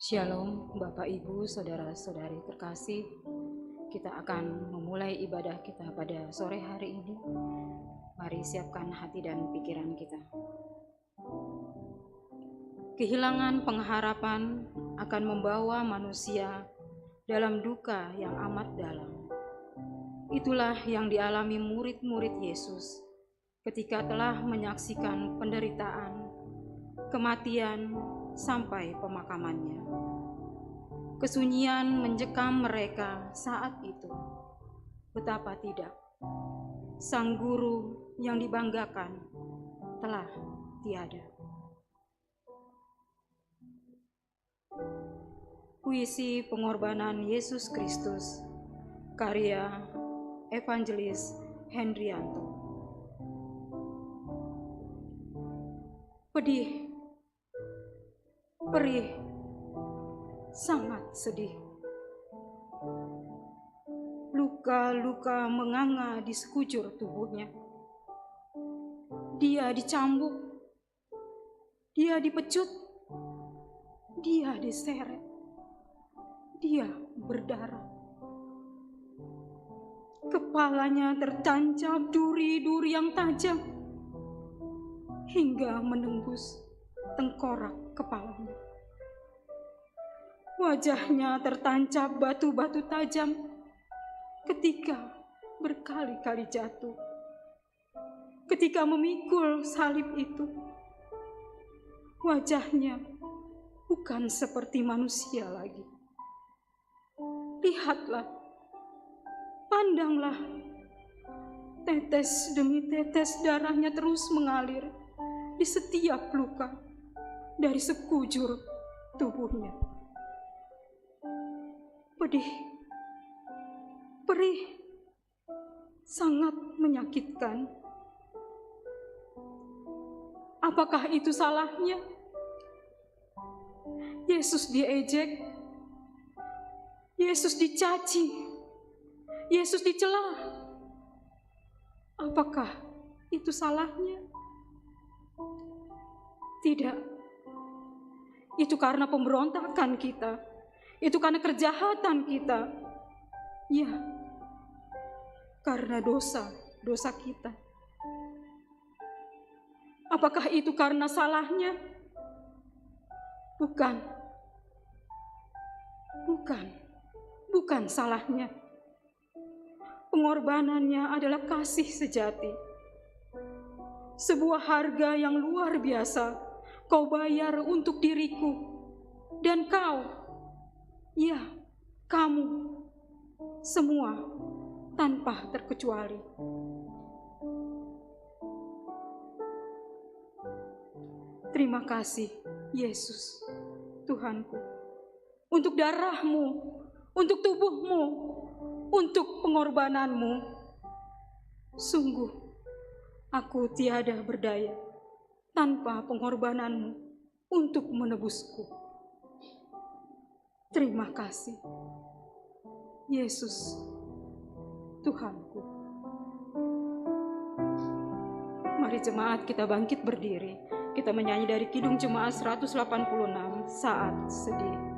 Shalom Bapak Ibu, Saudara-saudari terkasih. Kita akan memulai ibadah kita pada sore hari ini. Mari siapkan hati dan pikiran kita. Kehilangan pengharapan akan membawa manusia dalam duka yang amat dalam. Itulah yang dialami murid-murid Yesus ketika telah menyaksikan penderitaan, kematian, sampai pemakamannya. Kesunyian mencekam mereka saat itu. Betapa tidak, Sang Guru yang dibanggakan telah tiada. Puisi pengorbanan Yesus Kristus, karya Evangelis Hendrianto. Pedih, perih, sangat sedih. Luka-luka menganga di sekujur tubuhnya. Dia dicambuk, dia dipecut, dia diseret, dia berdarah. Kepalanya tertancap duri-duri yang tajam hingga menembus tengkorak kepalanya. Wajahnya tertancap batu-batu tajam ketika berkali-kali jatuh. Ketika memikul salib itu, wajahnya bukan seperti manusia lagi. Lihatlah, pandanglah, tetes demi tetes darahnya terus mengalir di setiap luka dari sekujur tubuhnya. Pedih, perih, sangat menyakitkan. Apakah itu salahnya? Yesus diejek, Yesus dicaci, Yesus dicela. Apakah itu salahnya? Tidak. Itu karena pemberontakan kita. Itu karena kejahatan kita. Ya, karena dosa kita. Apakah itu karena salahnya? Bukan. Bukan salahnya. Pengorbanannya adalah kasih sejati. Sebuah harga yang luar biasa kau bayar untuk diriku dan kau, ya, kamu, semua tanpa terkecuali. Terima kasih, Yesus, Tuhanku, untuk darah-Mu, untuk tubuh-Mu, untuk pengorbananmu. Sungguh, aku tiada berdaya tanpa pengorbananmu untuk menebusku. Terima kasih, Yesus, Tuhanku. Mari jemaat kita bangkit berdiri. Kita menyanyi dari Kidung Jemaat 186, Saat Sedih.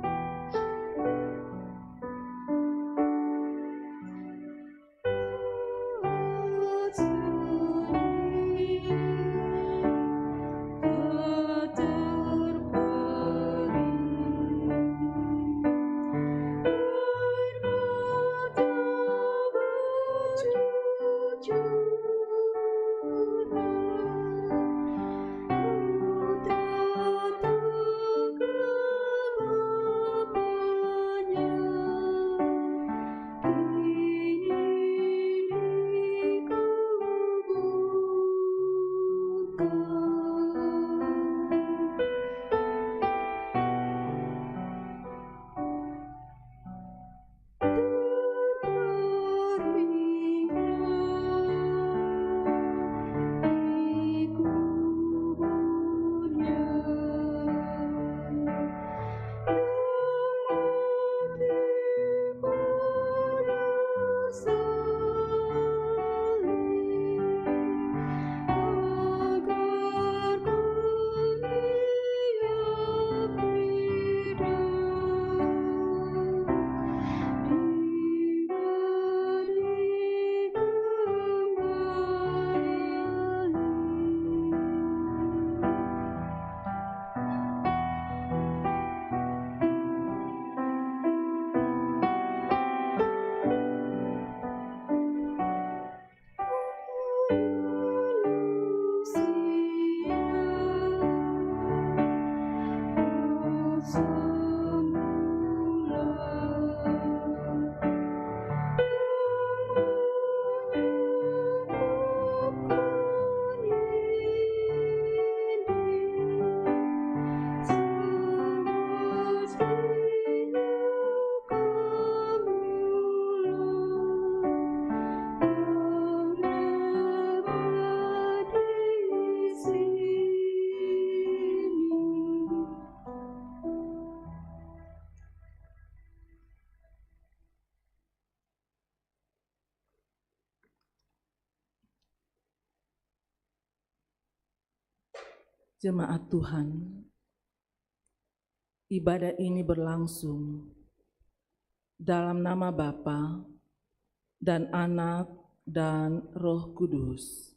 Jemaat Tuhan, ibadah ini berlangsung dalam nama Bapa dan Anak dan Roh Kudus.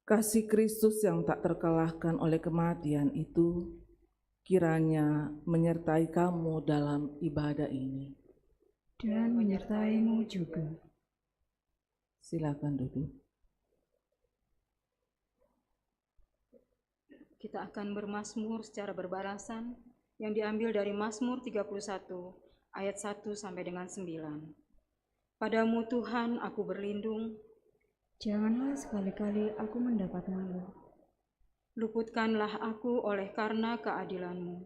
Kasih Kristus yang tak terkalahkan oleh kematian itu kiranya menyertai kamu dalam ibadah ini. Dan menyertai-Mu juga. Silakan duduk. Kita akan bermazmur secara berbalasan yang diambil dari Mazmur 31 ayat 1 sampai dengan 9. Padamu Tuhan aku berlindung, Janganlah sekali-kali aku mendapat malu. Luputkanlah aku oleh karena keadilan-Mu.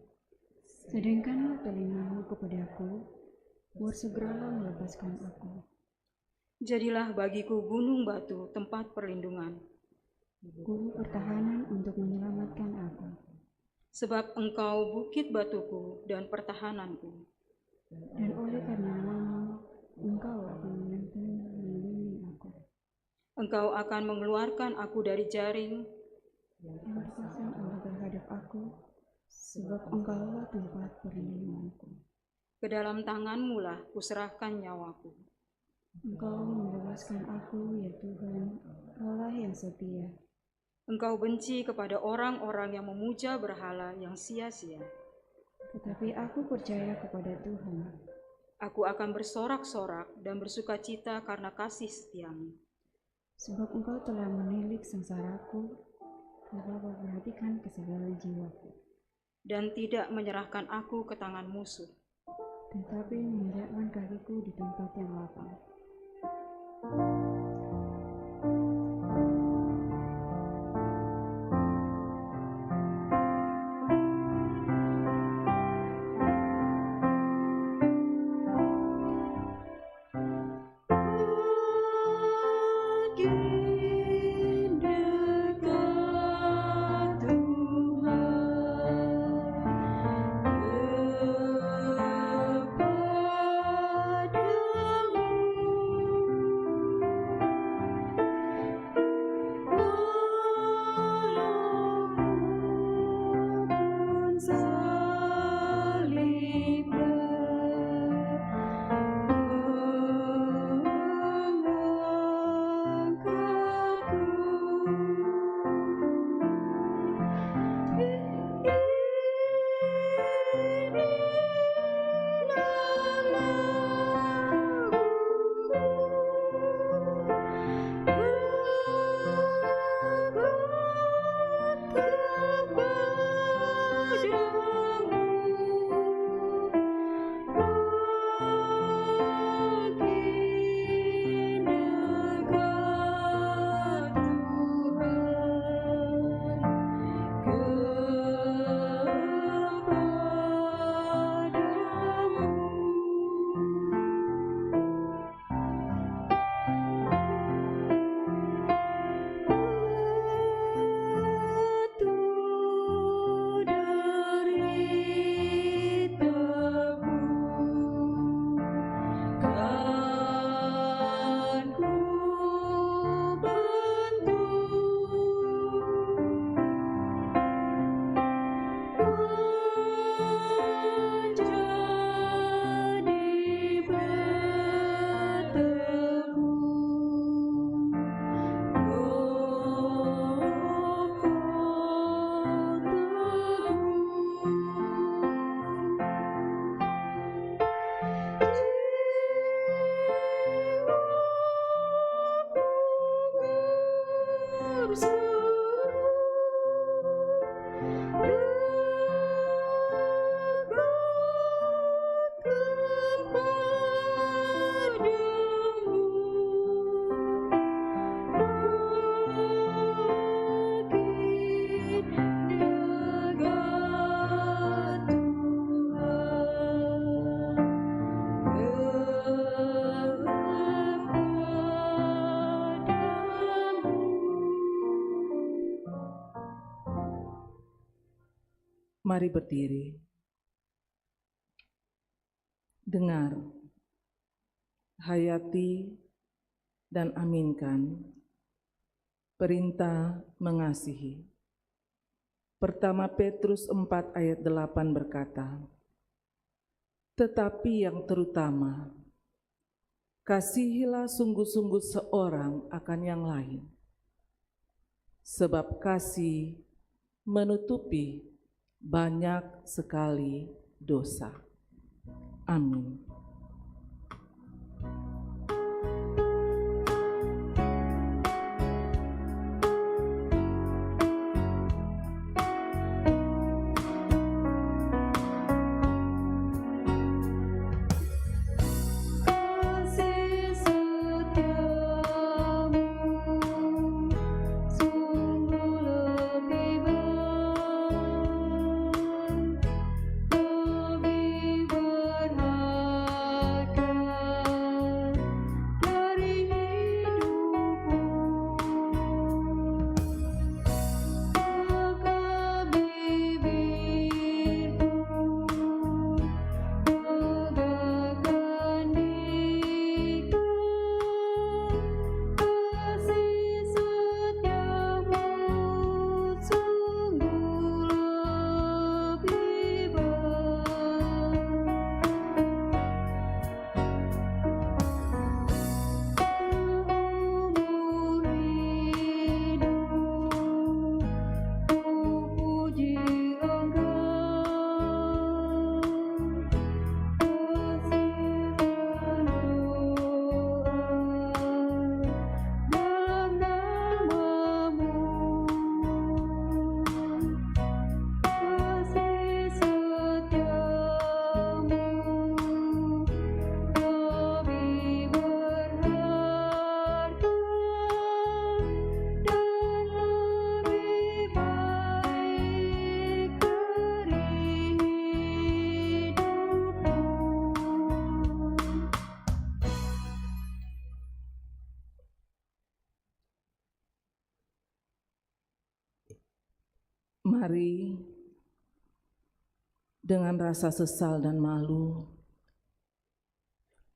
Sedengkanlah telingamu kepadaku, bersegeralah melepaskan aku. Jadilah bagiku gunung batu tempat perlindungan. Guru pertahanan untuk menyelamatkan aku. Sebab Engkau bukit batuku dan pertahananku. Dan oleh karena namamu, Engkau akan melindungi aku. Engkau akan mengeluarkan aku dari jaring. Dan berpasang Allah terhadap aku, sebab Engkaulah tempat perlindunganku. Ke dalam tangan-Mu lah kuserahkan nyawaku. Engkau membebaskan aku, ya Tuhan, Allah yang setia. Engkau benci kepada orang-orang yang memuja berhala yang sia-sia. Tetapi aku percaya kepada Tuhan. Aku akan bersorak-sorak dan bersukacita karena kasih setia-Mu. Sebab Engkau telah menilik sengsaraku, telah memperhatikan kesedihan jiwaku, Dan tidak menyerahkan aku ke tangan musuh. tetapi menginjakkan kakiku di tempat yang lapang. Mari berdiri. Dengar, hayati dan aminkan perintah mengasihi. Pertama Petrus 4 ayat 8 berkata, tetapi yang terutama, kasihilah sungguh-sungguh seorang akan yang lain, sebab kasih menutupi banyak sekali dosa. Amin. Kasih setiamu Mari dengan rasa sesal dan malu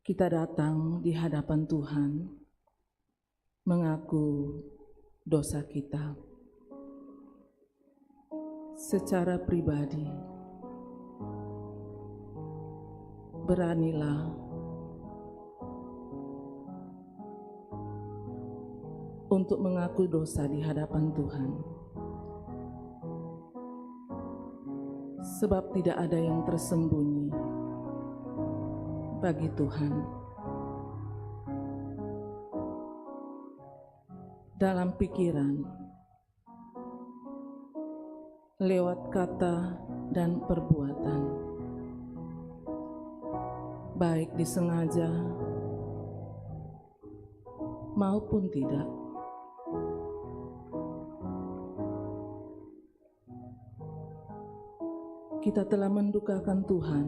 kita datang di hadapan Tuhan mengaku dosa kita. Secara pribadi, beranilah untuk mengaku dosa di hadapan Tuhan. Sebab tidak ada yang tersembunyi bagi Tuhan. Dalam pikiran, lewat kata dan perbuatan, baik disengaja maupun tidak. Kita telah mendukakan Tuhan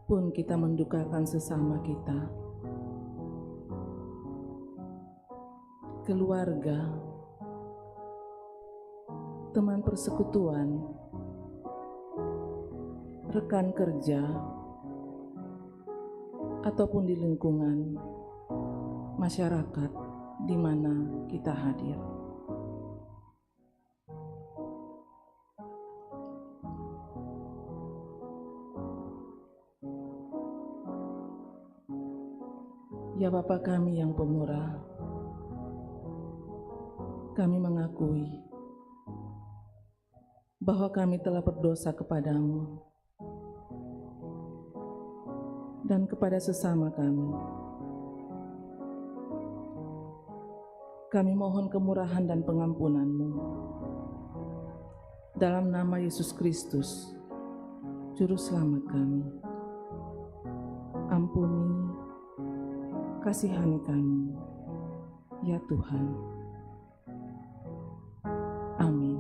pun kita mendukakan sesama kita, keluarga, teman persekutuan, rekan kerja, ataupun di lingkungan masyarakat di mana kita hadir. Ya Bapa kami yang pemurah, kami mengakui bahwa kami telah berdosa kepadamu dan kepada sesama kami. Kami mohon kemurahan dan pengampunan-Mu. Dalam nama Yesus Kristus, Juru Selamat kami. Ampuni, kasihani kami, ya Tuhan. Amin.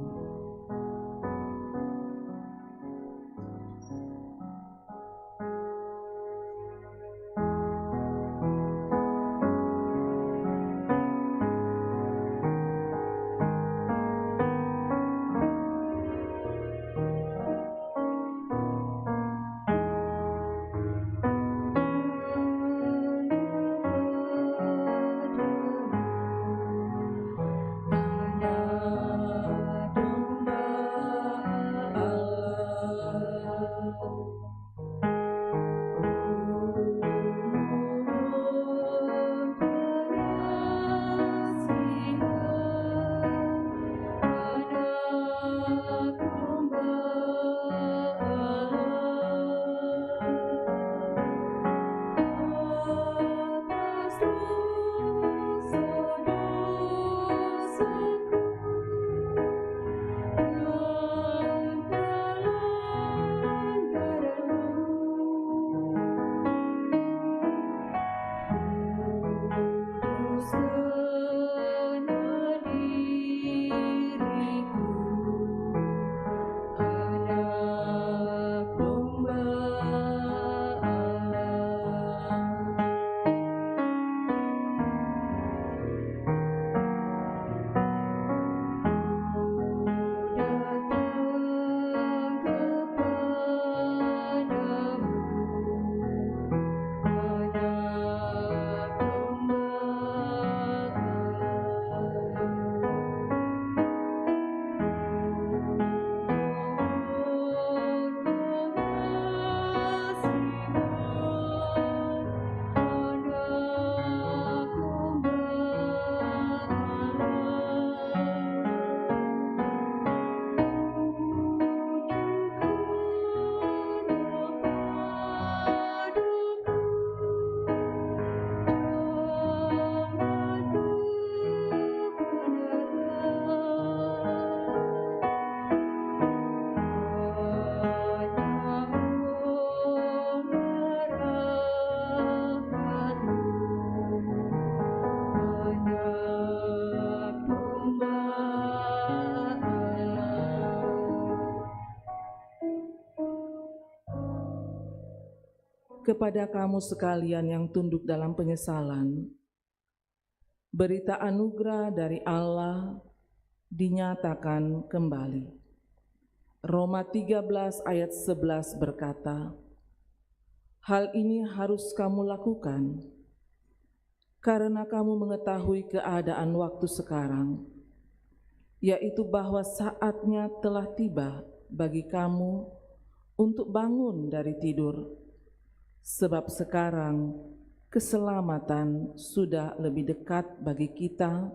Kepada kamu sekalian yang tunduk dalam penyesalan, berita anugerah dari Allah dinyatakan kembali. Roma 13 ayat 11 berkata, "Hal ini harus kamu lakukan karena kamu mengetahui keadaan waktu sekarang, yaitu bahwa saatnya telah tiba bagi kamu untuk bangun dari tidur, sebab sekarang keselamatan sudah lebih dekat bagi kita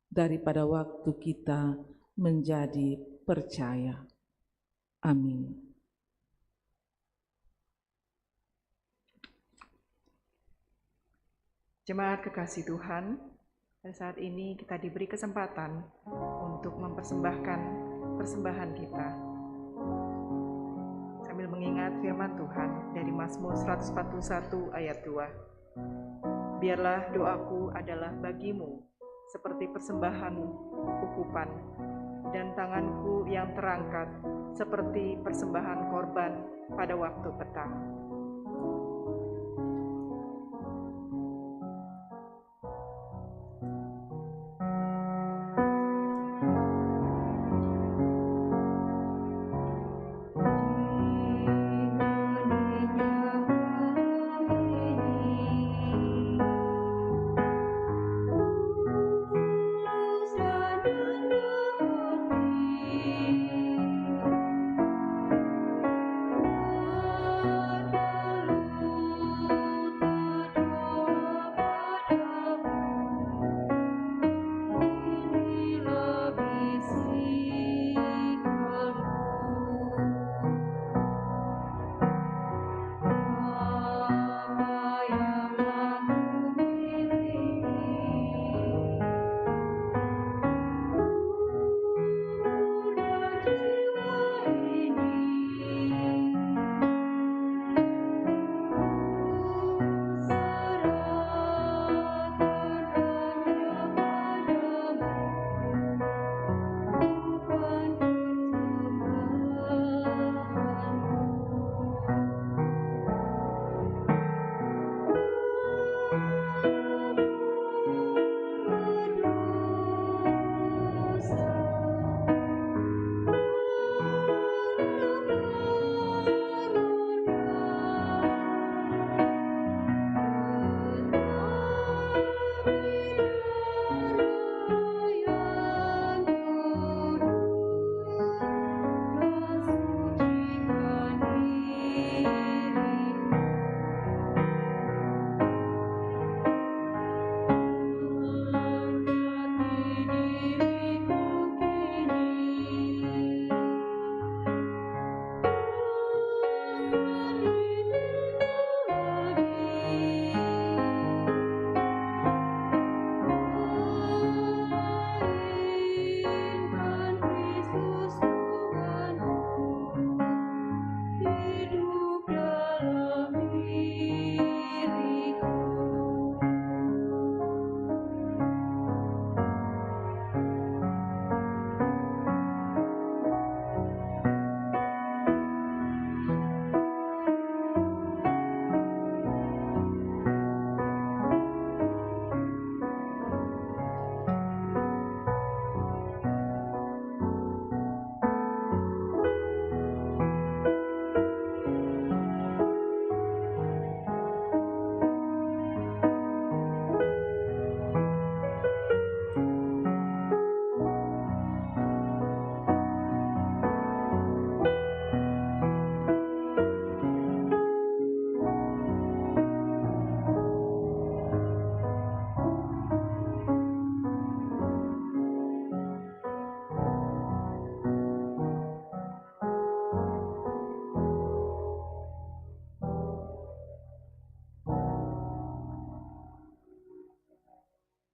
daripada waktu kita menjadi percaya." Amin. Jemaat kekasih Tuhan, pada saat ini kita diberi kesempatan untuk mempersembahkan persembahan kita. Sambil mengingat firman Tuhan dari Mazmur 141 ayat 2. Biarlah doaku adalah bagimu seperti persembahan ukupan, dan tanganku yang terangkat seperti persembahan korban pada waktu petang.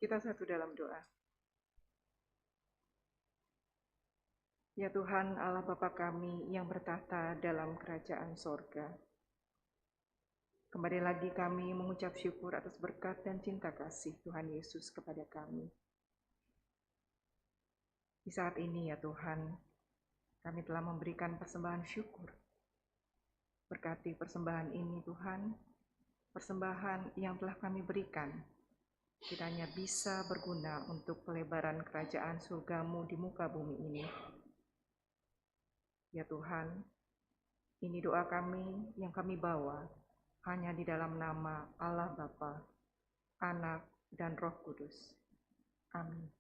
Kita satu dalam doa. Ya Tuhan Allah Bapa kami yang bertahta dalam kerajaan sorga, kembali lagi kami mengucap syukur atas berkat dan cinta kasih Tuhan Yesus kepada kami. Di saat ini ya Tuhan, kami telah memberikan persembahan syukur. Berkati persembahan ini Tuhan, persembahan yang telah kami berikan kiranya bisa berguna untuk pelebaran kerajaan surgamu di muka bumi ini. Ya Tuhan, ini doa kami yang kami bawa hanya di dalam nama Allah Bapa, Anak, dan Roh Kudus. Amin.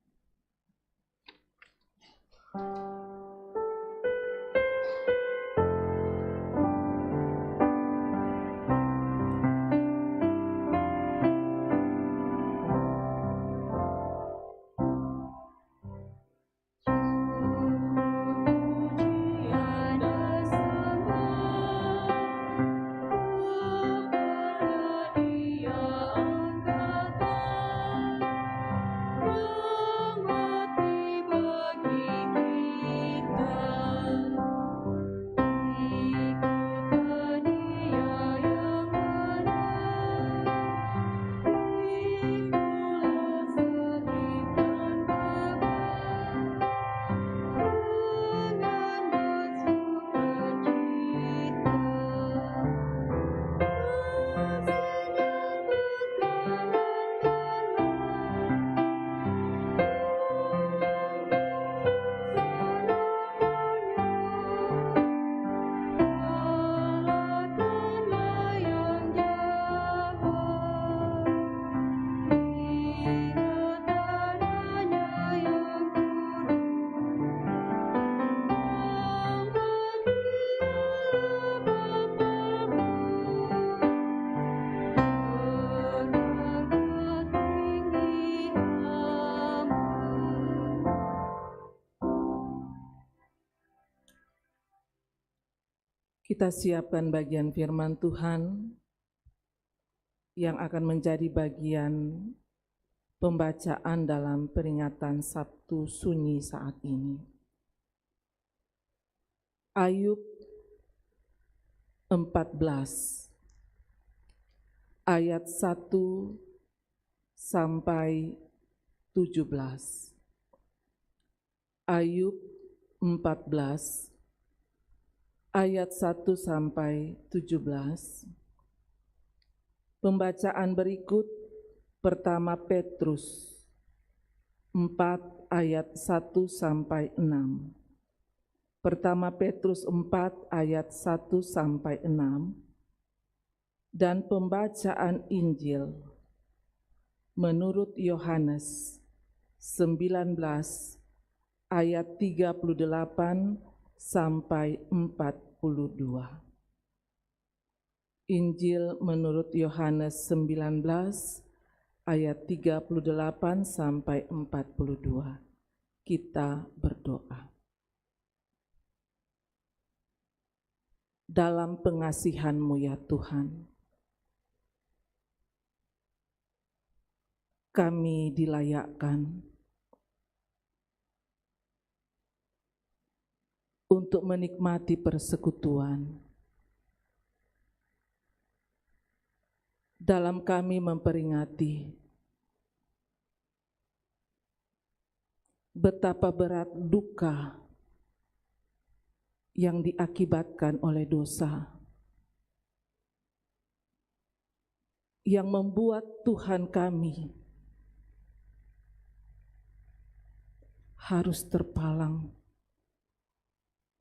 Kita siapkan bagian firman Tuhan yang akan menjadi bagian pembacaan dalam peringatan Sabtu Sunyi saat ini. Ayub 14 ayat 1 sampai 17. Ayub 14 ayat 1 sampai 17. Pembacaan berikut pertama Petrus 4 ayat 1 sampai 6. Pertama Petrus 4 ayat 1 sampai 6. Dan pembacaan Injil menurut Yohanes 19 ayat 38 sampai 42. Injil menurut Yohanes 19 ayat 38 sampai 42. Kita berdoa. Dalam pengasihan-Mu ya Tuhan, kami dilayakkan untuk menikmati persekutuan. Dalam kami memperingati betapa berat duka yang diakibatkan oleh dosa, yang membuat Tuhan kami harus terpalang,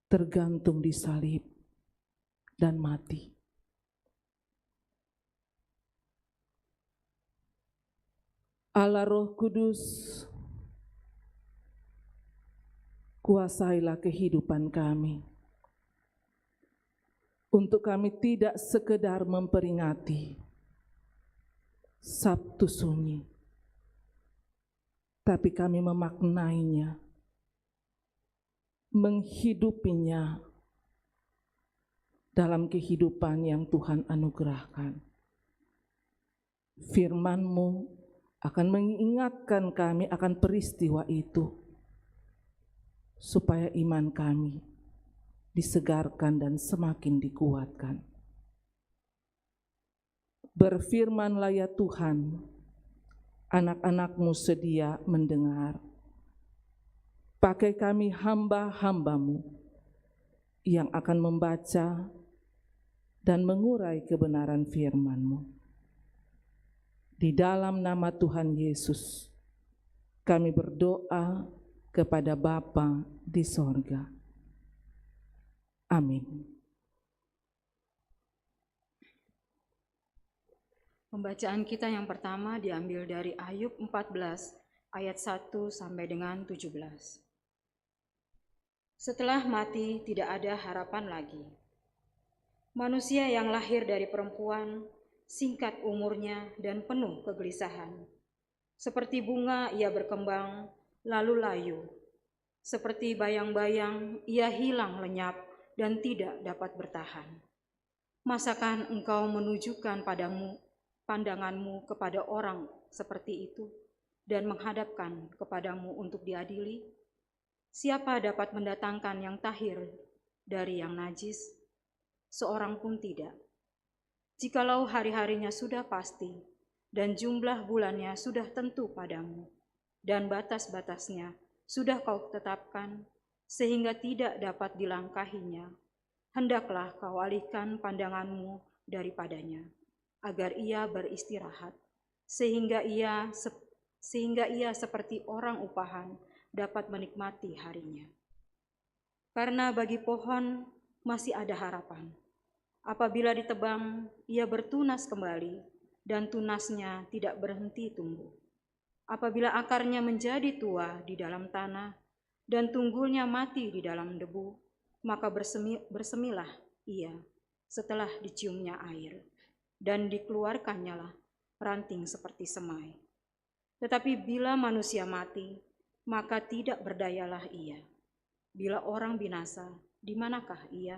tergantung di salib, dan mati. Allah Roh Kudus, kuasailah kehidupan kami, untuk kami tidak sekedar memperingati Sabtu Sunyi, tapi kami memaknainya, menghidupinya dalam kehidupan yang Tuhan anugerahkan. Firman-Mu akan mengingatkan kami akan peristiwa itu, supaya iman kami disegarkan dan semakin dikuatkan. Berfirman-Lah ya Tuhan, anak-anak-Mu sedia mendengar. Pakai kami hamba-hamba-Mu yang akan membaca dan mengurai kebenaran firman-Mu. Di dalam nama Tuhan Yesus, kami berdoa kepada Bapa di sorga. Amin. Pembacaan kita yang pertama diambil dari Ayub 14 ayat 1 sampai dengan 17. Setelah mati tidak ada harapan lagi. Manusia yang lahir dari perempuan, singkat umurnya dan penuh kegelisahan. Seperti bunga ia berkembang, lalu layu. Seperti bayang-bayang ia hilang lenyap dan tidak dapat bertahan. Masakan engkau menunjukkan pandanganmu kepada orang seperti itu dan menghadapkan kepadamu untuk diadili? Siapa dapat mendatangkan yang tahir dari yang najis? Seorang pun tidak. Jikalau hari-harinya sudah pasti, dan jumlah bulannya sudah tentu padamu, dan batas-batasnya sudah kau tetapkan, sehingga tidak dapat dilangkahinya, hendaklah kau alihkan pandanganmu daripadanya, agar ia beristirahat, sehingga ia seperti orang upahan dapat menikmati harinya. Karena bagi pohon masih ada harapan. Apabila ditebang, ia bertunas kembali, dan tunasnya tidak berhenti tumbuh. Apabila akarnya menjadi tua di dalam tanah, dan tunggulnya mati di dalam debu, maka bersemilah ia setelah diciumnya air, dan dikeluarkannyalah ranting seperti semai. Tetapi bila manusia mati, maka tidak berdayalah ia. Bila orang binasa, di manakah ia?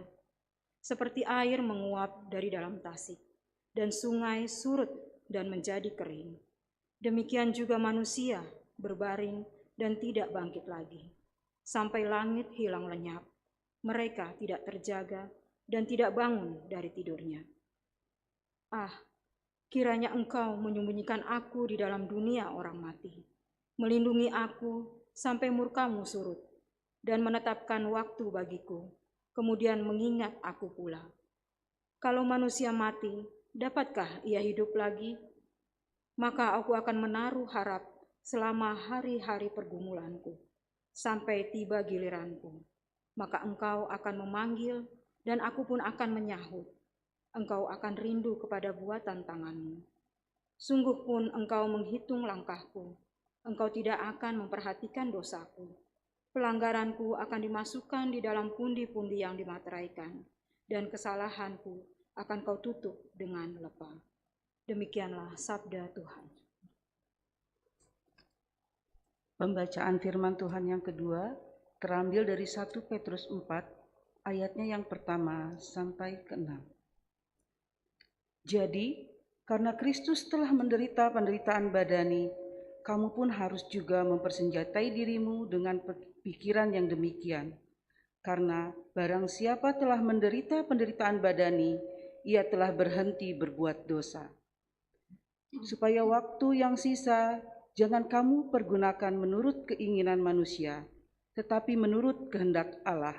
Seperti air menguap dari dalam tasik, dan sungai surut dan menjadi kering. Demikian juga manusia berbaring dan tidak bangkit lagi, sampai langit hilang lenyap. Mereka tidak terjaga dan tidak bangun dari tidurnya. Ah, kiranya engkau menyembunyikan aku di dalam dunia orang mati, melindungi aku sampai murkamu surut, dan menetapkan waktu bagiku, kemudian mengingat aku pula. Kalau manusia mati, dapatkah ia hidup lagi? Maka aku akan menaruh harap selama hari-hari pergumulanku, sampai tiba giliranku. Maka engkau akan memanggil, dan aku pun akan menyahut. Engkau akan rindu kepada buatan tanganmu. Sungguh pun engkau menghitung langkahku. Engkau tidak akan memperhatikan dosaku. Pelanggaranku akan dimasukkan di dalam pundi-pundi yang dimateraikan, dan kesalahanku akan kau tutup dengan lepah. Demikianlah sabda Tuhan. Pembacaan firman Tuhan yang kedua terambil dari 1 Petrus 4 ayatnya yang pertama sampai ke-6. Jadi, karena Kristus telah menderita penderitaan badani, kamu pun harus juga mempersenjatai dirimu dengan pikiran yang demikian. Karena barang siapa telah menderita penderitaan badani, ia telah berhenti berbuat dosa. Supaya waktu yang sisa jangan kamu pergunakan menurut keinginan manusia, tetapi menurut kehendak Allah.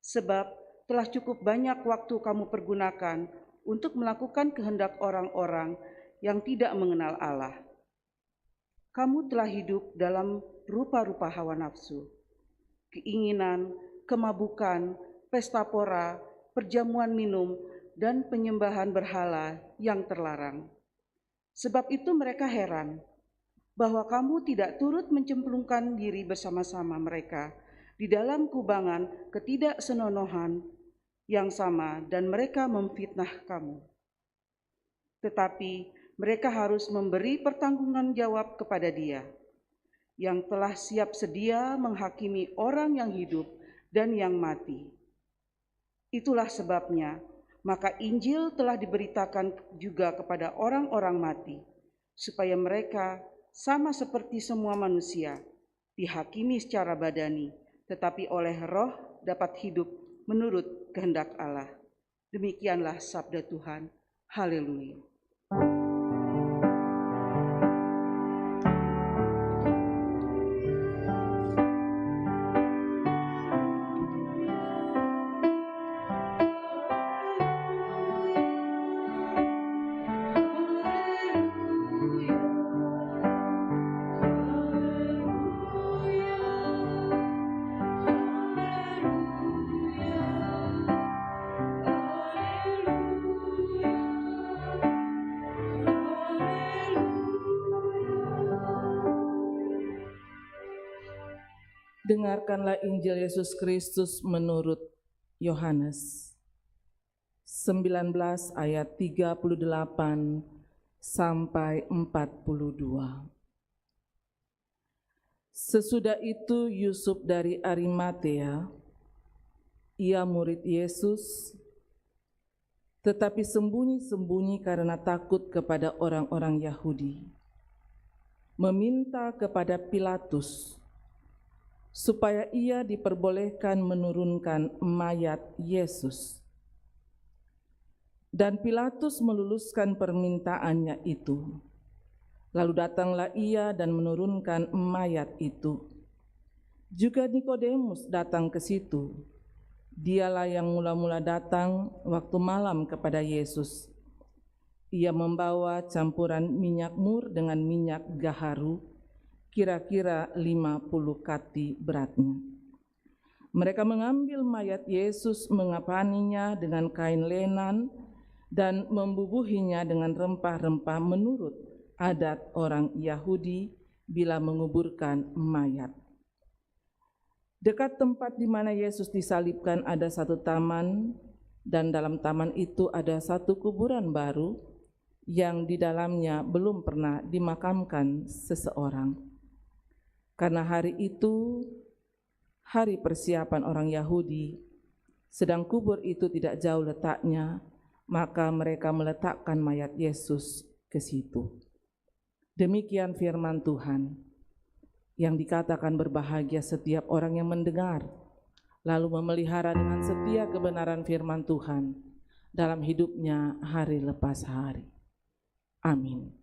Sebab telah cukup banyak waktu kamu pergunakan untuk melakukan kehendak orang-orang yang tidak mengenal Allah. Kamu telah hidup dalam rupa-rupa hawa nafsu, keinginan, kemabukan, pesta pora, perjamuan minum, dan penyembahan berhala yang terlarang. Sebab itu mereka heran bahwa kamu tidak turut mencemplungkan diri bersama-sama mereka di dalam kubangan ketidaksenonohan yang sama, dan mereka memfitnah kamu. Tetapi mereka harus memberi pertanggungan jawab kepada Dia yang telah siap sedia menghakimi orang yang hidup dan yang mati. Itulah sebabnya, maka Injil telah diberitakan juga kepada orang-orang mati, supaya mereka sama seperti semua manusia, dihakimi secara badani, tetapi oleh Roh dapat hidup menurut kehendak Allah. Demikianlah sabda Tuhan. Haleluya. Dengarkanlah Injil Yesus Kristus menurut Yohanes 19 ayat 38 sampai 42. Sesudah itu Yusuf dari Arimatea, ia murid Yesus, tetapi sembunyi-sembunyi karena takut kepada orang-orang Yahudi, meminta kepada Pilatus supaya ia diperbolehkan menurunkan mayat Yesus. Dan Pilatus meluluskan permintaannya itu. Lalu datanglah ia dan menurunkan mayat itu. Juga Nikodemus datang ke situ. Dialah yang mula-mula datang waktu malam kepada Yesus. Ia membawa campuran minyak mur dengan minyak gaharu, kira-kira 50 kati beratnya. Mereka mengambil mayat Yesus, mengapaninya dengan kain lenan, dan membubuhinya dengan rempah-rempah menurut adat orang Yahudi bila menguburkan mayat. Dekat tempat di mana Yesus disalibkan ada satu taman, dan dalam taman itu ada satu kuburan baru yang di dalamnya belum pernah dimakamkan seseorang. Karena hari itu hari persiapan orang Yahudi, sedang kubur itu tidak jauh letaknya, maka mereka meletakkan mayat Yesus ke situ. Demikian firman Tuhan, yang dikatakan berbahagia setiap orang yang mendengar, lalu memelihara dengan setia kebenaran firman Tuhan dalam hidupnya hari lepas hari. Amin.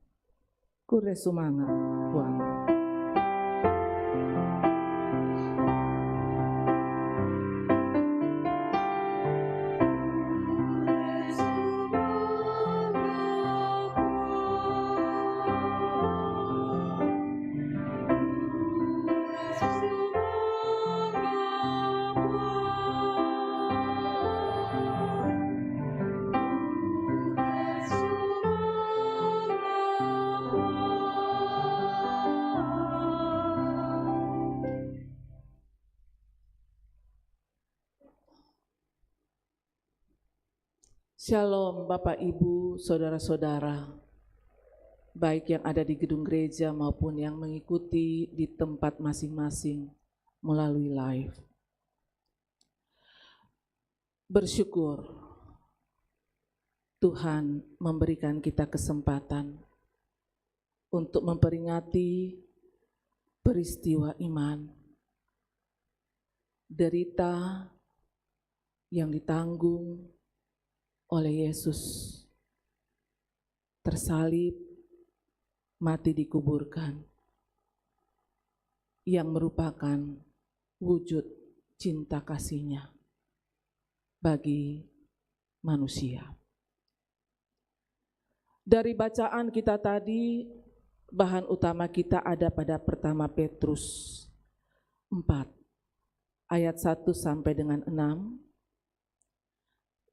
Kure sumangat, Tuhan. Shalom Bapak Ibu, Saudara-saudara, baik yang ada di gedung gereja maupun yang mengikuti di tempat masing-masing melalui live. Bersyukur Tuhan memberikan kita kesempatan untuk memperingati peristiwa iman, derita yang ditanggung oleh Yesus, tersalib, mati dikuburkan, yang merupakan wujud cinta kasih-Nya bagi manusia. Dari bacaan kita tadi, bahan utama kita ada pada pertama Petrus 4, ayat 1 sampai dengan 6.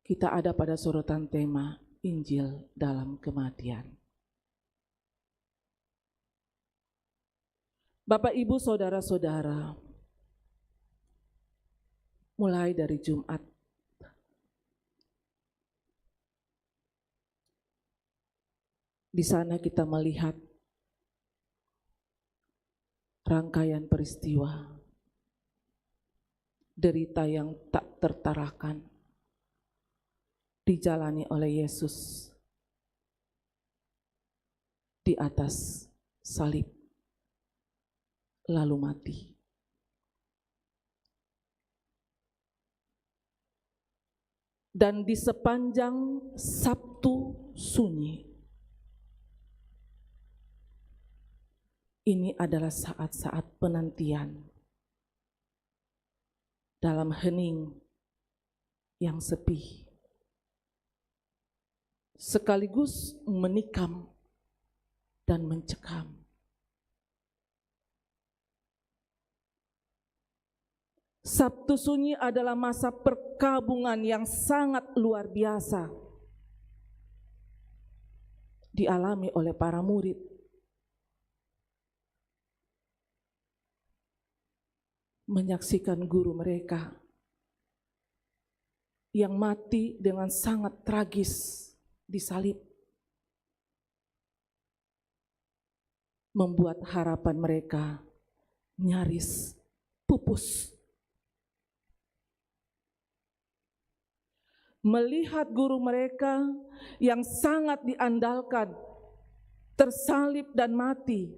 Kita ada pada sorotan tema Injil dalam kematian. Bapak, Ibu, Saudara-saudara, mulai dari Jumat, di sana kita melihat rangkaian peristiwa, derita yang tak tertarakan, dijalani oleh Yesus di atas salib, lalu mati. Dan di sepanjang Sabtu Sunyi, ini adalah saat-saat penantian dalam hening yang sepi, sekaligus menikam dan mencekam. Sabtu Sunyi adalah masa perkabungan yang sangat luar biasa dialami oleh para murid. menyaksikan guru mereka yang mati dengan sangat tragis disalib, membuat harapan mereka nyaris pupus. Melihat guru mereka yang sangat diandalkan tersalib dan mati,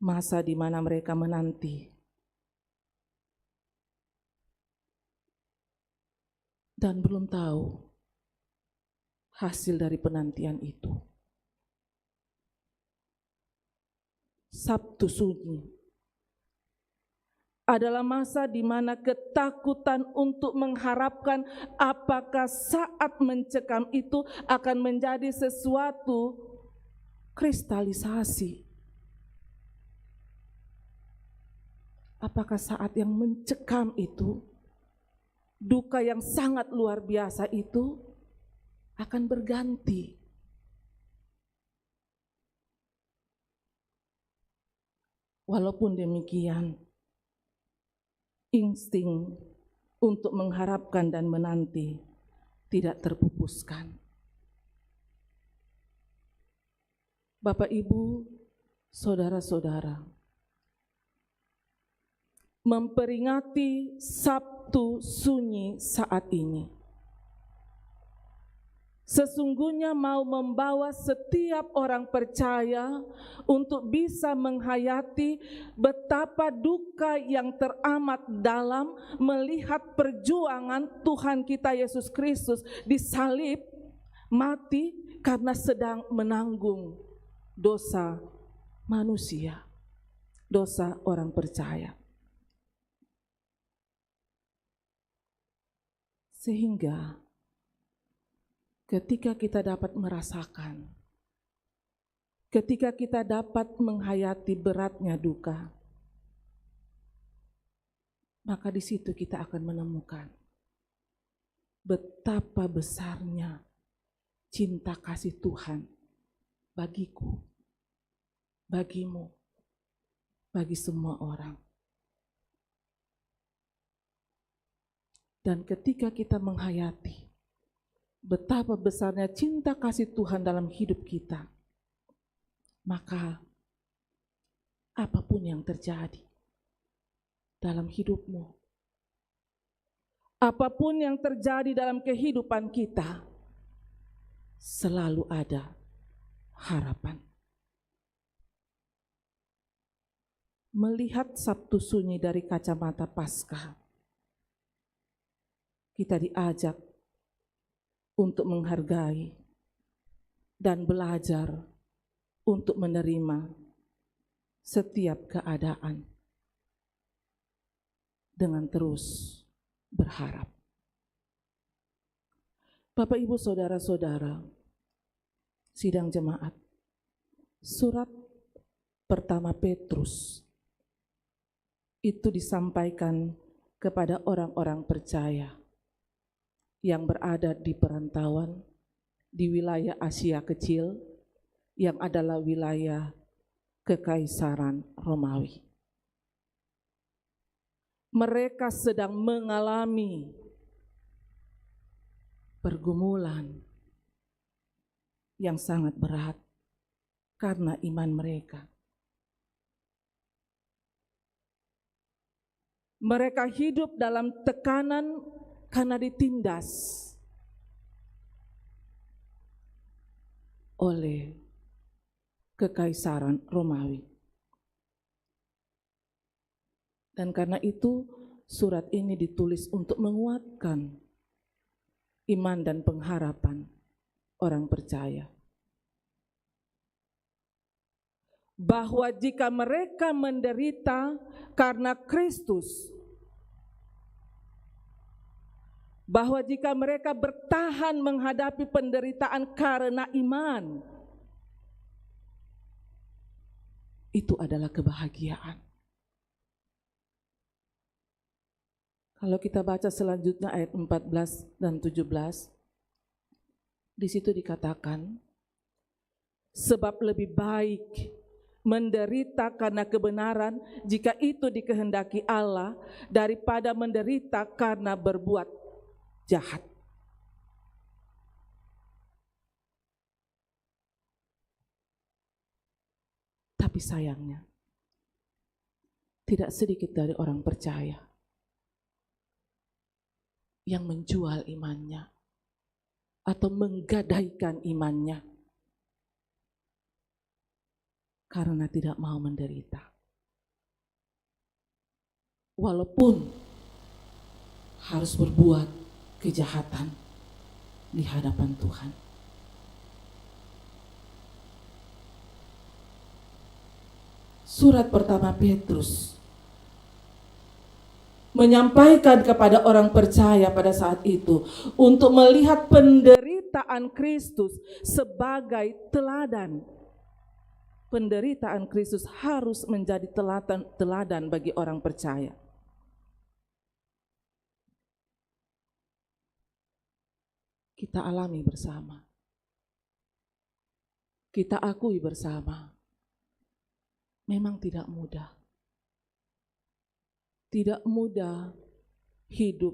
masa di mana mereka menanti dan belum tahu hasil dari penantian itu. Sabtu Sunyi adalah masa di mana ketakutan untuk mengharapkan apakah saat mencekam itu akan menjadi sesuatu kristalisasi. Apakah saat yang mencekam itu, duka yang sangat luar biasa itu akan berganti. Walaupun demikian, insting untuk mengharapkan dan menanti tidak terpupuskan. Bapak, Ibu, saudara-saudara, memperingati Sabtu Sunyi saat ini sesungguhnya mau membawa setiap orang percaya untuk bisa menghayati betapa duka yang teramat dalam melihat perjuangan Tuhan kita Yesus Kristus disalib, mati karena sedang menanggung dosa manusia, dosa orang percaya. Sehingga ketika kita dapat merasakan, ketika kita dapat menghayati beratnya duka, maka di situ kita akan menemukan betapa besarnya cinta kasih Tuhan bagiku, bagimu, bagi semua orang. Dan ketika kita menghayati betapa besarnya cinta kasih Tuhan dalam hidup kita, maka apapun yang terjadi dalam hidupmu, apapun yang terjadi dalam kehidupan kita, selalu ada harapan. Melihat Sabtu Sunyi dari kacamata Paskah, kita diajak untuk menghargai dan belajar untuk menerima setiap keadaan dengan terus berharap. Bapak, Ibu, saudara-saudara, sidang jemaat, surat pertama Petrus itu disampaikan kepada orang-orang percaya yang berada di perantauan di wilayah Asia Kecil yang adalah wilayah Kekaisaran Romawi. Mereka sedang mengalami pergumulan yang sangat berat karena iman mereka. Mereka hidup dalam tekanan karena ditindas oleh Kekaisaran Romawi. Dan karena itu surat ini ditulis untuk menguatkan iman dan pengharapan orang percaya. Bahwa jika mereka menderita karena Kristus, bahwa jika mereka bertahan menghadapi penderitaan karena iman, itu adalah kebahagiaan. Kalau kita baca selanjutnya ayat 14 dan 17, di situ dikatakan, sebab lebih baik menderita karena kebenaran jika itu dikehendaki Allah, daripada menderita karena berbuat jahat. Tapi sayangnya, tidak sedikit dari orang percaya yang menjual imannya atau menggadaikan imannya karena tidak mau menderita. Walaupun harus berbuat kejahatan di hadapan Tuhan. Surat pertama Petrus menyampaikan kepada orang percaya pada saat itu untuk melihat penderitaan Kristus sebagai teladan. Penderitaan Kristus harus menjadi teladan bagi orang percaya. Kita alami bersama. Kita akui bersama. Memang tidak mudah. Tidak mudah hidup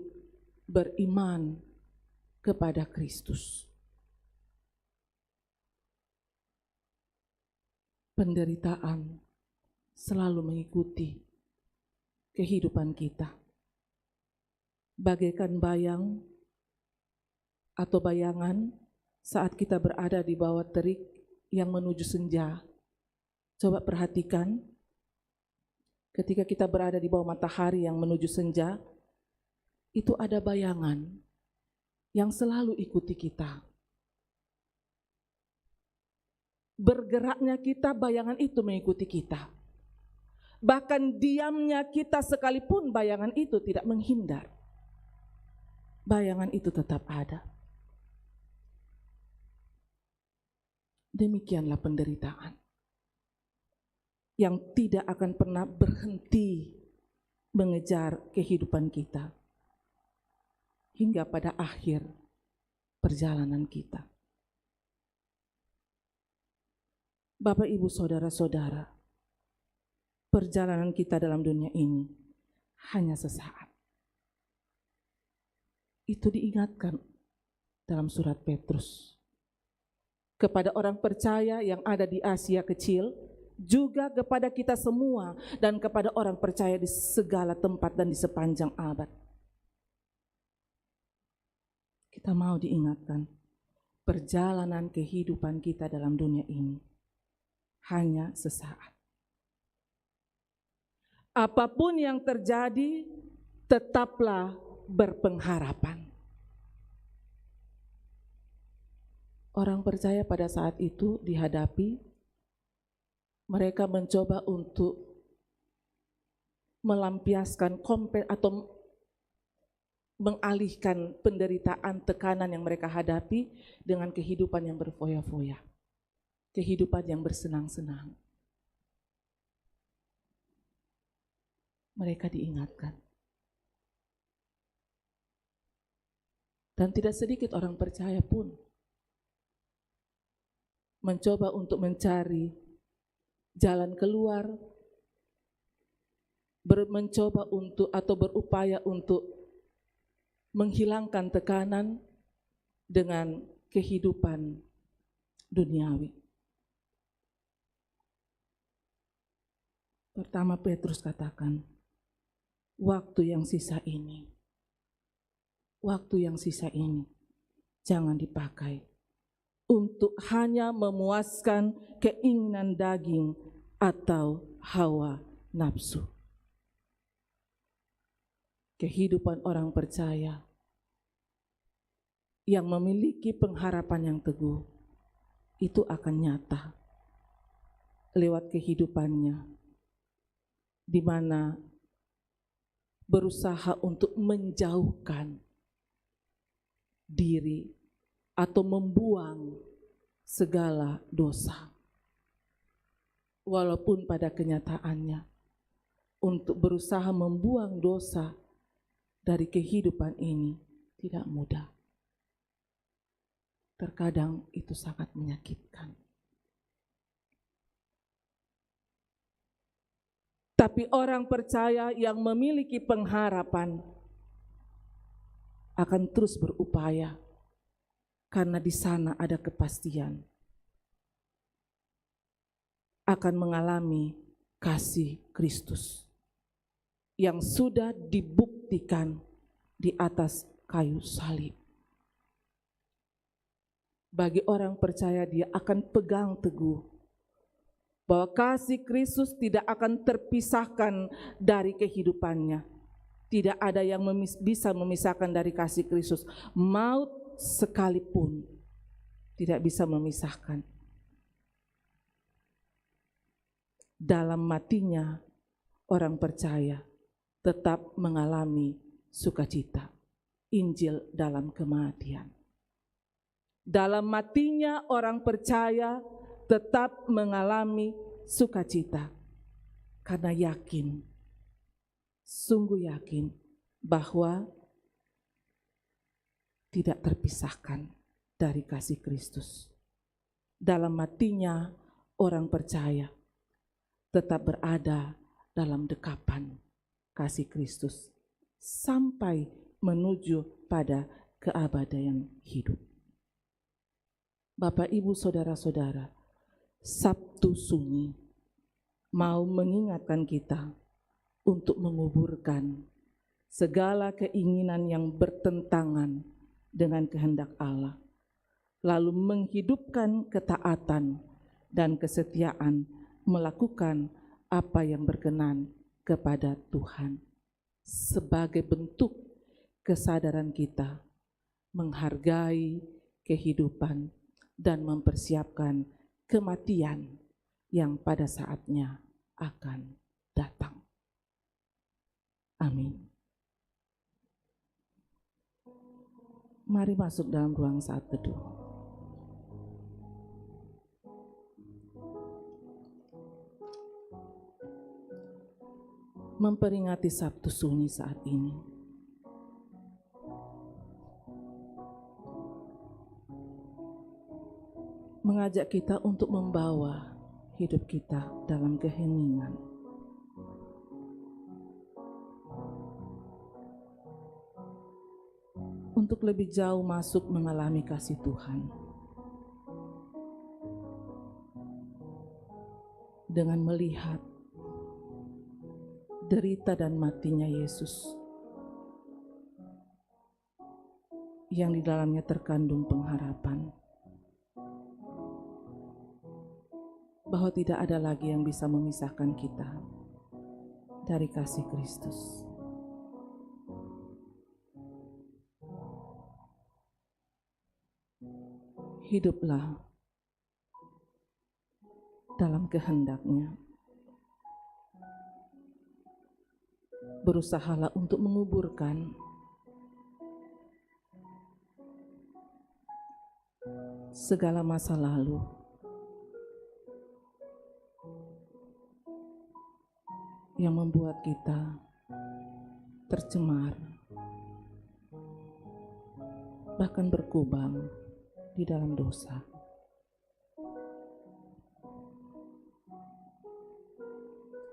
beriman kepada Kristus. Penderitaan selalu mengikuti kehidupan kita. Bagaikan bayang atau bayangan saat kita berada di bawah terik yang menuju senja. Coba perhatikan, ketika kita berada di bawah matahari yang menuju senja, itu ada bayangan yang selalu ikuti kita. Bergeraknya kita, bayangan itu mengikuti kita. Bahkan diamnya kita sekalipun, bayangan itu tidak menghindar. Bayangan itu tetap ada. Demikianlah penderitaan yang tidak akan pernah berhenti mengejar kehidupan kita hingga pada akhir perjalanan kita. Bapak, Ibu, saudara-saudara, perjalanan kita dalam dunia ini hanya sesaat. Itu diingatkan dalam surat Petrus kepada orang percaya yang ada di Asia Kecil, juga kepada kita semua dan kepada orang percaya di segala tempat dan di sepanjang abad. Kita mau diingatkan, perjalanan kehidupan kita dalam dunia ini hanya sesaat. Apapun yang terjadi, tetaplah berpengharapan. Orang percaya pada saat itu dihadapi, mereka mencoba untuk melampiaskan atau mengalihkan penderitaan, tekanan yang mereka hadapi dengan kehidupan yang berfoya-foya, kehidupan yang bersenang-senang. Mereka diingatkan. Dan tidak sedikit orang percaya pun mencoba untuk mencari jalan keluar, mencoba untuk atau berupaya untuk menghilangkan tekanan dengan kehidupan duniawi. Pertama Petrus katakan, waktu yang sisa ini jangan dipakai untuk hanya memuaskan keinginan daging atau hawa nafsu. Kehidupan orang percaya yang memiliki pengharapan yang teguh itu akan nyata lewat kehidupannya, di mana berusaha untuk menjauhkan diri atau membuang segala dosa. Walaupun pada kenyataannya untuk berusaha membuang dosa dari kehidupan ini tidak mudah. Terkadang itu sangat menyakitkan. Tapi orang percaya yang memiliki pengharapan akan terus berupaya karena di sana ada kepastian akan mengalami kasih Kristus yang sudah dibuktikan di atas kayu salib. Bagi orang percaya, dia akan pegang teguh bahwa kasih Kristus tidak akan terpisahkan dari kehidupannya. Tidak ada yang bisa memisahkan dari kasih Kristus. Maut sekalipun tidak bisa memisahkan. Dalam matinya, orang percaya tetap mengalami sukacita. Injil dalam kematian. Dalam matinya, orang percaya tetap mengalami sukacita karena yakin, sungguh yakin bahwa tidak terpisahkan dari kasih Kristus. Dalam matinya, orang percaya tetap berada dalam dekapan kasih Kristus sampai menuju pada keabadian hidup. Bapak, Ibu, Saudara-saudara, Sabtu Sunyi mau mengingatkan kita untuk menguburkan segala keinginan yang bertentangan dengan kehendak Allah, lalu menghidupkan ketaatan dan kesetiaan melakukan apa yang berkenan kepada Tuhan sebagai bentuk kesadaran kita menghargai kehidupan dan mempersiapkan kematian yang pada saatnya akan datang. Amin. Mari masuk dalam ruang saat teduh. Memperingati Sabtu Sunyi saat ini, mengajak kita untuk membawa hidup kita dalam keheningan. Untuk lebih jauh masuk mengalami kasih Tuhan. Dengan melihat derita dan matinya Yesus yang di dalamnya terkandung pengharapan bahwa tidak ada lagi yang bisa memisahkan kita dari kasih Kristus. Hiduplah dalam kehendak-Nya. Berusahalah untuk menguburkan segala masa lalu yang membuat kita tercemar, bahkan berkubang di dalam dosa.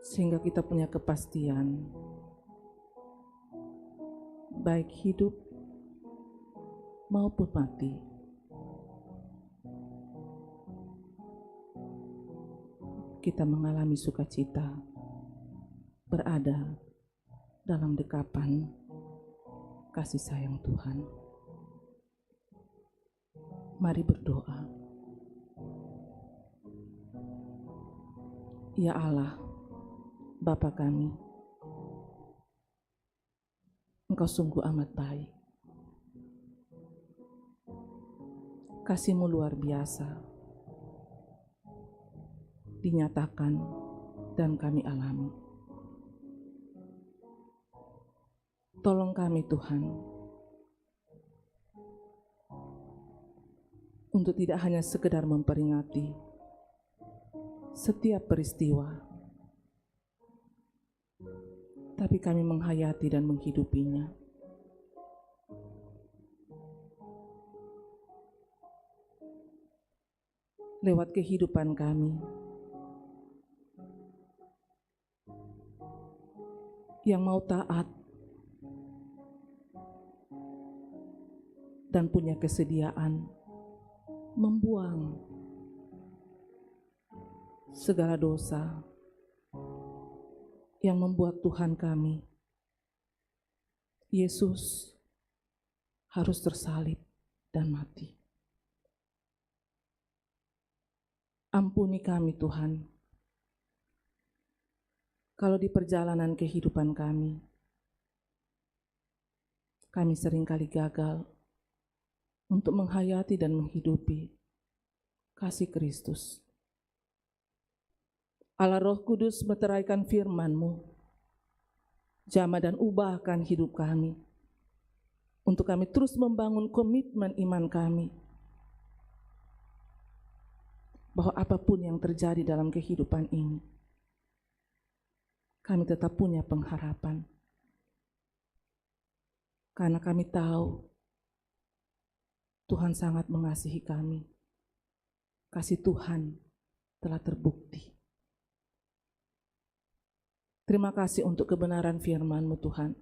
Sehingga kita punya kepastian, baik hidup maupun mati, kita mengalami sukacita berada dalam dekapan kasih sayang Tuhan. Mari berdoa. Ya Allah, Bapa kami, Engkau sungguh amat baik. Kasih-Mu luar biasa, dinyatakan dan kami alami. Tolong kami Tuhan, untuk tidak hanya sekedar memperingati setiap peristiwa, tapi kami menghayati dan menghidupinya. Lewat kehidupan kami, yang mau taat dan punya kesediaan membuang segala dosa yang membuat Tuhan kami, Yesus, harus tersalib dan mati. Ampuni kami Tuhan, kalau di perjalanan kehidupan kami seringkali gagal untuk menghayati dan menghidupi kasih Kristus. Allah Roh Kudus meteraikan firman-Mu, jamah dan ubahkan hidup kami, untuk kami terus membangun komitmen iman kami, bahwa apapun yang terjadi dalam kehidupan ini, kami tetap punya pengharapan. Karena kami tahu Tuhan sangat mengasihi kami. Kasih Tuhan telah terbukti. Terima kasih untuk kebenaran firman-Mu Tuhan.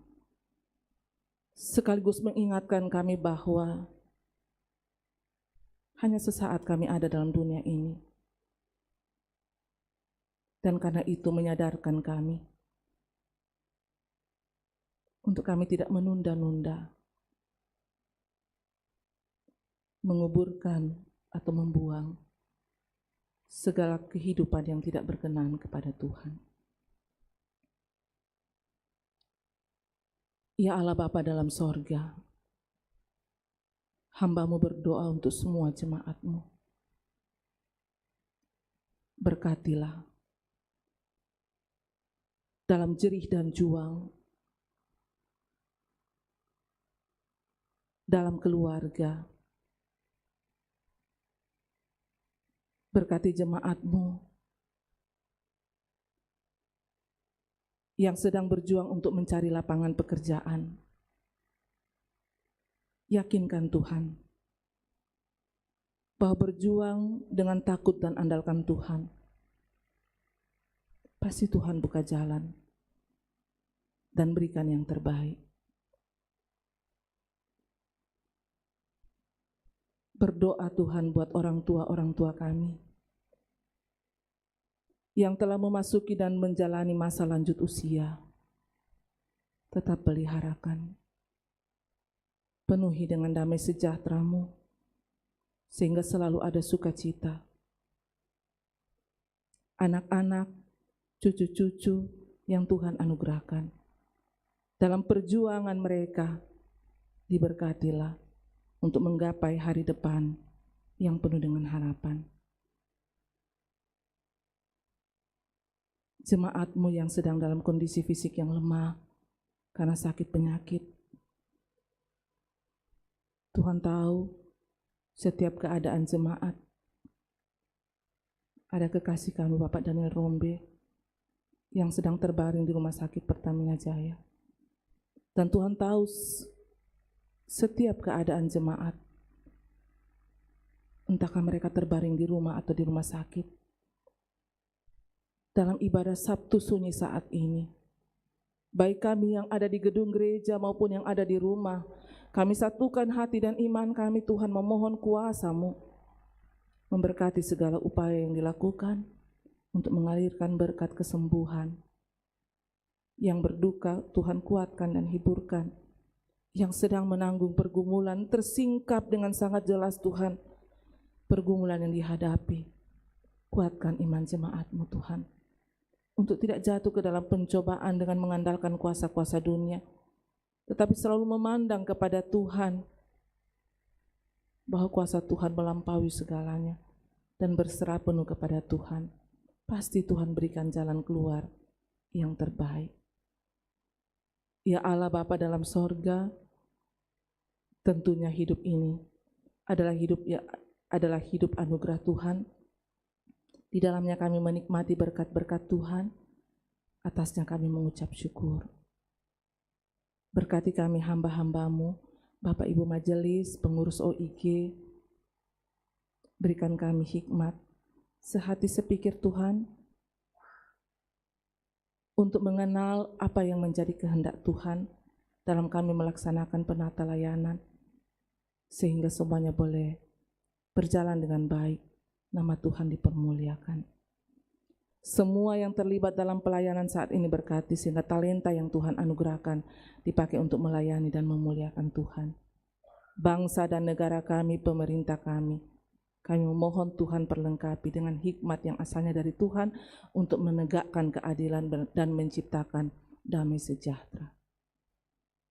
Sekaligus mengingatkan kami bahwa hanya sesaat kami ada dalam dunia ini. Dan karena itu menyadarkan kami untuk kami tidak menunda-nunda, menguburkan atau membuang segala kehidupan yang tidak berkenan kepada Tuhan. Ya Allah Bapa dalam sorga, hamba-Mu berdoa untuk semua jemaat-Mu. Berkatilah dalam jerih dan juang, dalam keluarga. Berkati jemaat-Mu yang sedang berjuang untuk mencari lapangan pekerjaan. Yakinkan Tuhan bahwa berjuang dengan takut dan andalkan Tuhan, pasti Tuhan buka jalan dan berikan yang terbaik. Berdoa Tuhan buat orang tua kami yang telah memasuki dan menjalani masa lanjut usia. Tetap peliharakan, penuhi dengan damai sejahtera-Mu, sehingga selalu ada sukacita. Anak-anak, cucu-cucu yang Tuhan anugerahkan, dalam perjuangan mereka diberkatilah untuk menggapai hari depan yang penuh dengan harapan. Jemaat-Mu yang sedang dalam kondisi fisik yang lemah karena sakit penyakit, Tuhan tahu setiap keadaan jemaat. Ada kekasih kami Bapak Daniel Rombe yang sedang terbaring di Rumah Sakit Pertamina Jaya. Dan Tuhan tahu setiap keadaan jemaat, entahkah mereka terbaring di rumah atau di rumah sakit. Dalam ibadah Sabtu Sunyi saat ini, baik kami yang ada di gedung gereja maupun yang ada di rumah, kami satukan hati dan iman kami Tuhan memohon kuasa-Mu, memberkati segala upaya yang dilakukan untuk mengalirkan berkat kesembuhan. Yang berduka Tuhan kuatkan dan hiburkan. Yang sedang menanggung pergumulan tersingkap dengan sangat jelas Tuhan pergumulan yang dihadapi. Kuatkan iman jemaat-Mu Tuhan, untuk tidak jatuh ke dalam pencobaan dengan mengandalkan kuasa-kuasa dunia, tetapi selalu memandang kepada Tuhan, bahwa kuasa Tuhan melampaui segalanya, dan berserah penuh kepada Tuhan. Pasti Tuhan berikan jalan keluar yang terbaik. Ya Allah Bapa dalam sorga, tentunya hidup ini adalah hidup anugerah Tuhan. Di dalamnya kami menikmati berkat-berkat Tuhan, atasnya kami mengucap syukur. Berkati kami hamba-hamba-Mu, Bapak Ibu Majelis, pengurus OIG, berikan kami hikmat, sehati sepikir Tuhan, untuk mengenal apa yang menjadi kehendak Tuhan dalam kami melaksanakan penata layanan, sehingga semuanya boleh berjalan dengan baik, nama Tuhan dipermuliakan. Semua yang terlibat dalam pelayanan saat ini berkati, sehingga talenta yang Tuhan anugerahkan dipakai untuk melayani dan memuliakan Tuhan. Bangsa dan negara kami, pemerintah kami memohon Tuhan perlengkapi dengan hikmat yang asalnya dari Tuhan untuk menegakkan keadilan dan menciptakan damai sejahtera.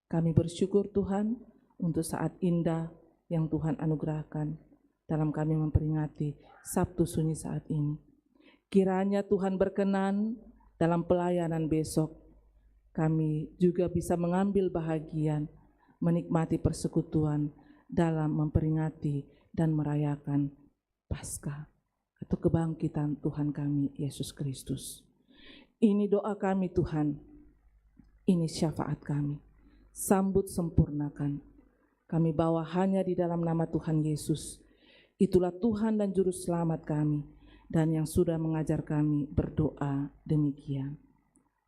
Kami bersyukur Tuhan untuk saat indah yang Tuhan anugerahkan dalam kami memperingati Sabtu Sunyi saat ini. Kiranya Tuhan berkenan dalam pelayanan besok, kami juga bisa mengambil bahagian, menikmati persekutuan dalam memperingati dan merayakan Paskah atau kebangkitan Tuhan kami Yesus Kristus. Ini doa kami Tuhan, ini syafaat kami. Sambut sempurnakan. Kami bawa hanya di dalam nama Tuhan Yesus. Itulah Tuhan dan Juru Selamat kami, dan yang sudah mengajar kami berdoa demikian.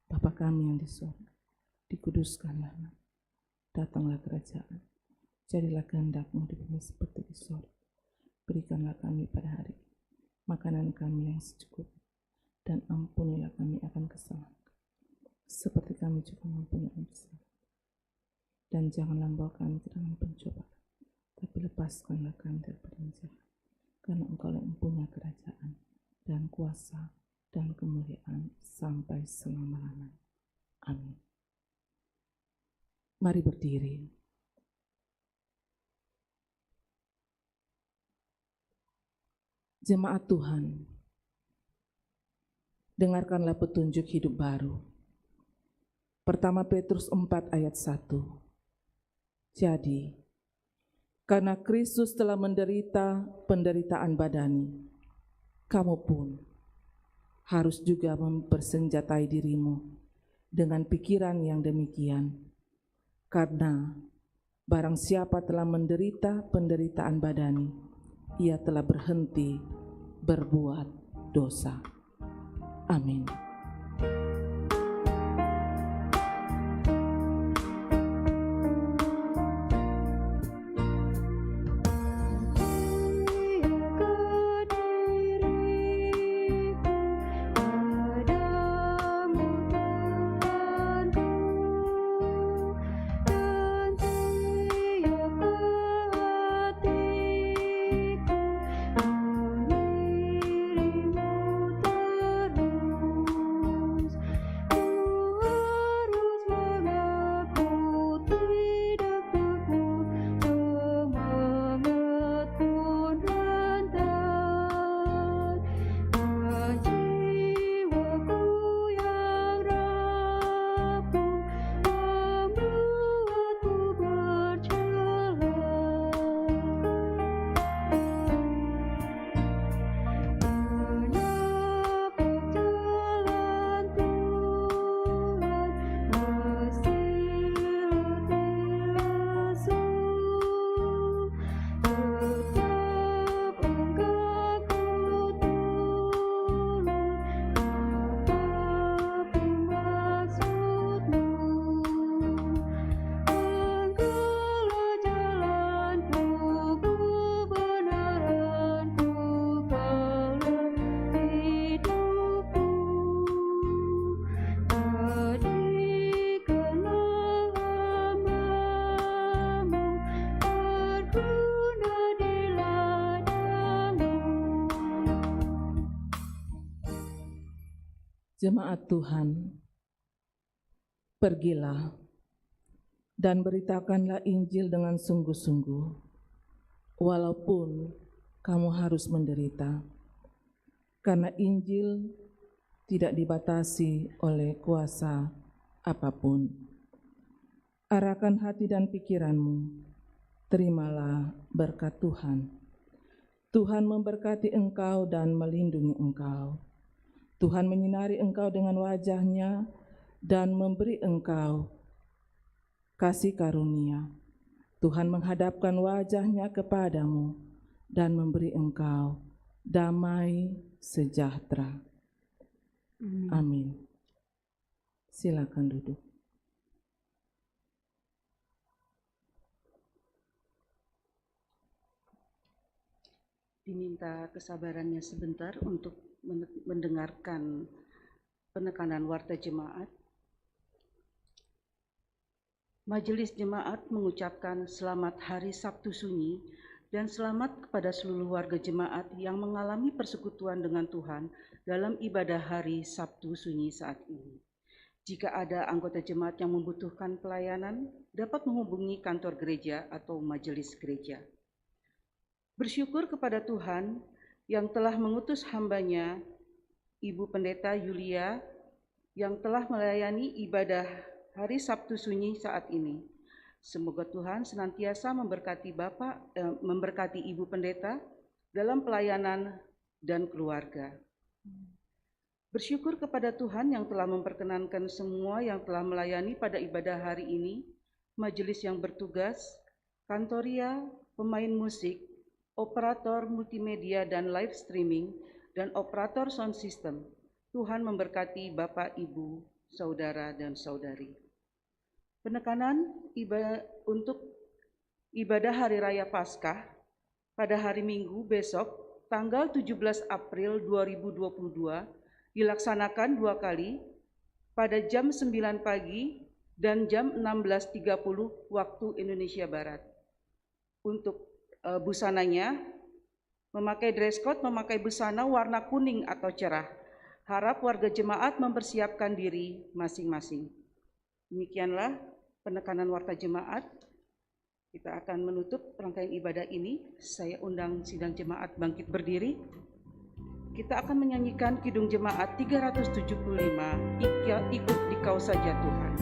Bapa kami yang di surga, dikuduskanlah nama, datanglah kerajaan, jadilah kehendak-Mu di bumi seperti di surga. Berikanlah kami pada hari makanan kami yang secukupnya, dan ampunilah kami akan kesalahan, seperti kami juga mengampuni orang bersalah. Dan janganlah membawa kami ke dalam pencobaan, tapi lepaskanlah kami daripada yang jahat. Karena Engkau yang mempunyai kerajaan dan kuasa dan kemuliaan sampai selama-lamanya. Amin. Mari berdiri. Jemaat Tuhan, dengarkanlah petunjuk hidup baru. Pertama Petrus 4 ayat 1. Jadi, karena Kristus telah menderita penderitaan badani, kamu pun harus juga mempersenjatai dirimu dengan pikiran yang demikian. Karena barang siapa telah menderita penderitaan badani, ia telah berhenti berbuat dosa. Amin. Jemaat Tuhan, pergilah dan beritakanlah Injil dengan sungguh-sungguh, walaupun kamu harus menderita, karena Injil tidak dibatasi oleh kuasa apapun. Arahkan hati dan pikiranmu, terimalah berkat Tuhan. Tuhan memberkati engkau dan melindungi engkau. Tuhan menyinari engkau dengan wajah-Nya dan memberi engkau kasih karunia. Tuhan menghadapkan wajah-Nya kepadamu dan memberi engkau damai sejahtera. Amin. Silakan duduk. Diminta kesabarannya sebentar untuk mendengarkan penekanan warta jemaat. Majelis Jemaat mengucapkan selamat Hari Sabtu Sunyi dan selamat kepada seluruh warga jemaat yang mengalami persekutuan dengan Tuhan dalam ibadah Hari Sabtu Sunyi saat ini. Jika ada anggota jemaat yang membutuhkan pelayanan, dapat menghubungi kantor gereja atau majelis gereja. Bersyukur kepada Tuhan yang telah mengutus hamba-Nya, Ibu Pendeta Yulia, yang telah melayani ibadah Hari Sabtu Sunyi saat ini. Semoga Tuhan senantiasa memberkati Ibu Pendeta dalam pelayanan dan keluarga. Bersyukur kepada Tuhan yang telah memperkenankan semua yang telah melayani pada ibadah hari ini, majelis yang bertugas, kantoria, pemain musik, operator multimedia dan live streaming, dan operator sound system. Tuhan memberkati Bapak, Ibu, saudara, dan saudari. Penekanan untuk ibadah Hari Raya Paskah pada hari Minggu besok, tanggal 17 April 2022, dilaksanakan 2 kali pada jam 9 pagi dan jam 16.30 waktu Indonesia Barat. Untuk busananya, memakai dress code, memakai busana warna kuning atau cerah. Harap warga jemaat mempersiapkan diri masing-masing. Demikianlah penekanan warta jemaat. Kita akan menutup rangkaian ibadah ini. Saya undang sidang jemaat bangkit berdiri. Kita akan menyanyikan Kidung Jemaat 375, Ikut Dikau Saja Tuhan.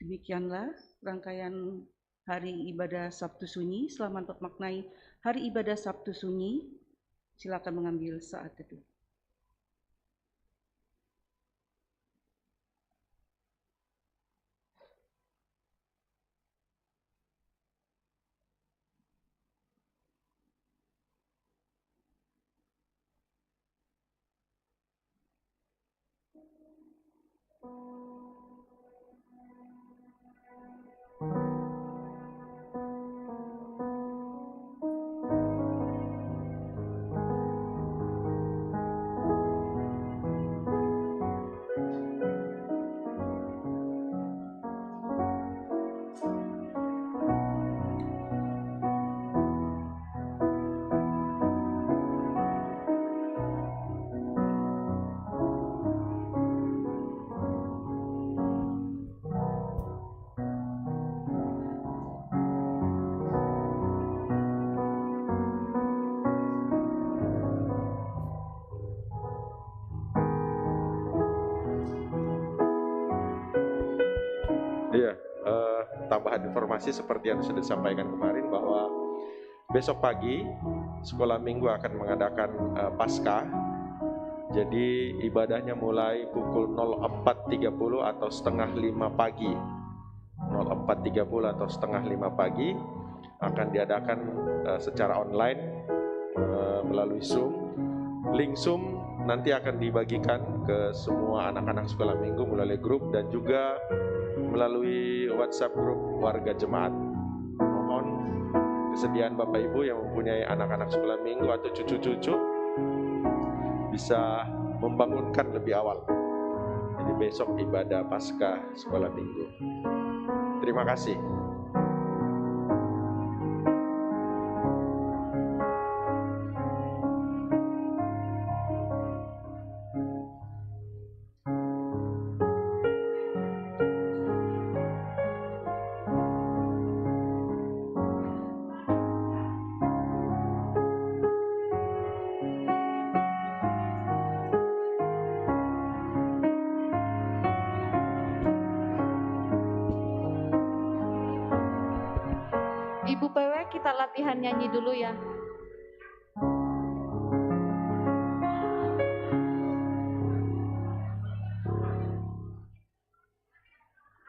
Demikianlah rangkaian hari ibadah Sabtu Sunyi. Selamat memaknai hari ibadah Sabtu Sunyi. Silakan mengambil saat teduh. informasi seperti yang sudah disampaikan kemarin bahwa besok pagi sekolah minggu akan mengadakan Paskah. Jadi ibadahnya mulai pukul 04.30 atau setengah 5 pagi. 04.30 atau setengah 5 pagi akan diadakan secara online melalui Zoom. Link Zoom nanti akan dibagikan ke semua anak-anak sekolah minggu melalui grup dan juga melalui WhatsApp grup warga jemaat. Mohon kesediaan Bapak Ibu yang mempunyai anak-anak sekolah minggu atau cucu-cucu bisa membangunkan lebih awal. Jadi besok ibadah Paskah sekolah minggu. Terima kasih. Ibu PW, kita latihan nyanyi dulu ya.